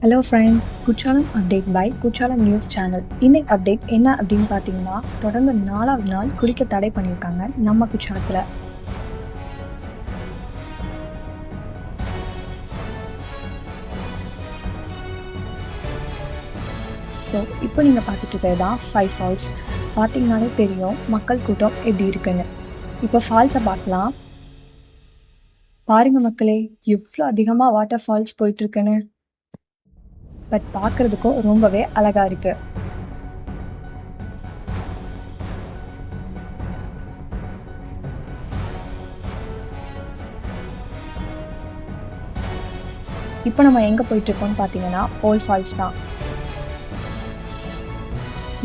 Hello friends, Courtallam update by Courtallam news channel. இன்னைக்கு update என்ன அப்படின்னு பார்த்தீங்கன்னா, தொடர்ந்து 4வது நாள் குளிக்க தடை பண்ணியிருக்காங்க நம்ம குற்றாலத்தில். ஸோ இப்போ நீங்கள் பார்த்துட்டு இருக்கிறது தான் 5 ஃபால்ஸ். பார்த்தீங்கன்னாலே தெரியும் மக்கள் கூட்டம் எப்படி இருக்குன்னு. இப்போ ஃபால்ஸை பார்க்கலாம். பாருங்க மக்களே, எவ்வளோ அதிகமாக வாட்டர் ஃபால்ஸ் போயிட்டு இருக்குன்னு. பட் பார்க்கறதுக்கும் ரொம்பவே அழகா இருக்கு. இப்போ நம்ம எங்க போயிட்டு இருக்கோம்னு பார்த்தீங்கன்னா ஓல்ட் ஃபால்ஸ் தான்.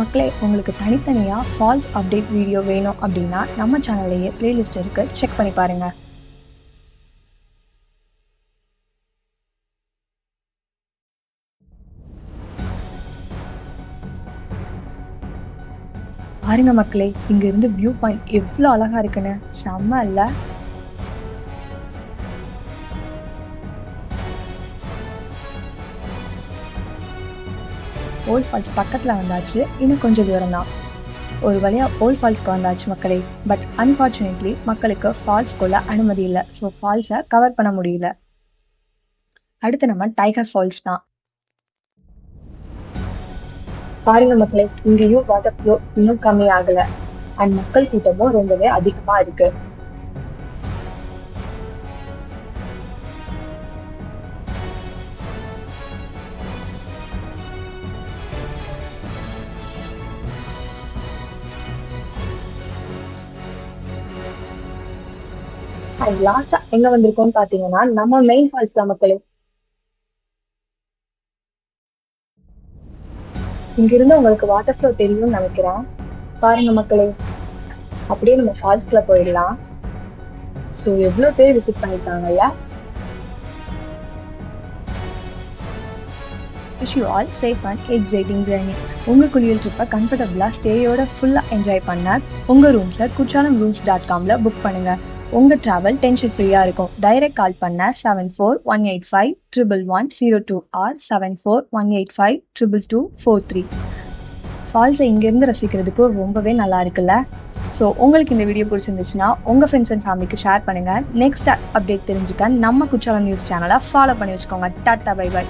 மக்களே, உங்களுக்கு தனித்தனியா ஃபால்ஸ் அப்டேட் வீடியோ வேணும் அப்படின்னா நம்ம சேனல்லையே பிளேலிஸ்ட் இருக்கு, செக் பண்ணி பாருங்க. பாருங்க மக்களே, இங்க இருந்து வியூ பாயிண்ட் எவ்வளோ அழகா இருக்குன்னு. செம்ம இல்ல? ஓல்ட் ஃபால்ஸ் பக்கத்துல வந்தாச்சு, இன்னும் கொஞ்சம் தூரம் தான். ஒரு வழியா ஓல்ட் ஃபால்ஸ்க்கு வந்தாச்சு மக்களே. பட் அன்ஃபார்ச்சுனேட்லி மக்களுக்கு ஃபால்ஸ்க்குள்ள அனுமதி இல்லை. ஸோ ஃபால்ஸை கவர் பண்ண முடியல. அடுத்து நம்ம டைகர் ஃபால்ஸ் தான். பாருங்க மக்களே, இங்கேயும் வாட்டர் ஃப்ளோ இன்னும் கம்மி ஆகல. அண்ட் மக்கள் கூட்டமும் ரொம்பவே அதிகமா இருக்கு. அண்ட் லாஸ்டா எங்க வந்திருக்கோம்னு பாத்தீங்கன்னா நம்ம மெயின் ஃபால்ஸ் தான் மக்களே. இங்க இருந்து உங்களுக்கு வாட்டர் ஃப்ளோ தெரியும்னு நினைக்கிறேன். பாருங்க மக்களே, அப்படியே நம்ம ஃபால்ஸ்குள்ள போயிடலாம். ஸோ எவ்வளோ பேர் visit பண்ணிருக்காங்கல்ல. Wish you all safe and exciting journey. உங்க குளியல் ட்ரிப்பை கம்ஃபர்டபுளா ஸ்டேயோட ஃபுல்லா என்ஜாய் பண்ண உங்க ரூம்ஸை kuchalamrooms.comல புக் பண்ணுங்க. உங்க டிராவல் டென்ஷன் ஃப்ரீயா இருக்கும். டைரக்ட் கால் பண்ண 7418511102 ஆர் 7418522243. ஃபால்ஸை இங்கேருந்து ரசிக்கிறதுக்கு ரொம்பவே நல்லா இருக்குல்ல. ஸோ உங்களுக்கு இந்த வீடியோ பிடிச்சிருந்துச்சுன்னா உங்கள் ஃப்ரெண்ட்ஸ் அண்ட் ஃபேமிலிக்கு ஷேர் பண்ணுங்கள். நெக்ஸ்ட் அப்டேட் தெரிஞ்சுக்க நம்ம குற்றாலம் நியூஸ் சேனலை ஃபாலோ பண்ணி வச்சுக்கோங்க. Tata, bye by.